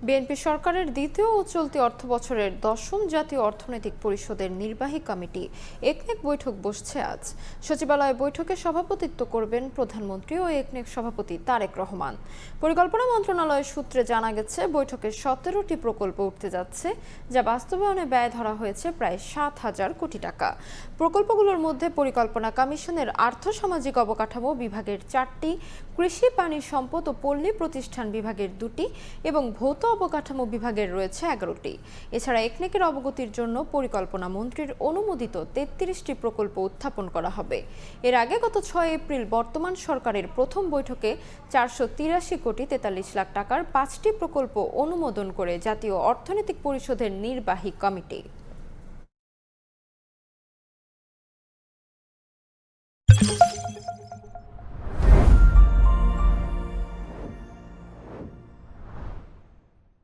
BNP সরকারের দ্বিতীয় ও চলতি অর্থবছরের ১০ম জাতীয় অর্থনৈতিক পরিষদের নির্বাহী কমিটি একনেক বৈঠক বসছে আজ। সচিবালয়ে বৈঠকে সভাপতিত্ব করবেন প্রধানমন্ত্রী ও একনেক সভাপতি তারেক রহমান। পরিকল্পনা মন্ত্রণালয়ের সূত্রে জানা গেছে, বৈঠকে ১৭টি প্রকল্প উঠতে যাচ্ছে, যা বাস্তবায়নে ব্যয় ধরা হয়েছে প্রায় ৭,০০০ কোটি টাকা। প্রকল্পগুলোর মধ্যে পরিকল্পনা কমিশনের আর্থসামাজিক অবকাঠামো বিভাগের ৪টি, কৃষি, পানি সম্পদ ও পল্লী প্রতিষ্ঠান বিভাগের ২টি এবং ভৌত অবকাঠামো বিভাগের রয়েছে ১১টি। এছাড়া একনেকের অবগতির জন্য পরিকল্পনা মন্ত্রীর অনুমোদিত ৩৩টি প্রকল্প উত্থাপন করা হবে। এর আগে গত ৬ এপ্রিল বর্তমান সরকারের প্রথম বৈঠকে ৪৮৩ কোটি ৪৩ লাখ টাকার ৫টি প্রকল্প অনুমোদন করে জাতীয় অর্থনৈতিক পরিষদের নির্বাহী কমিটি।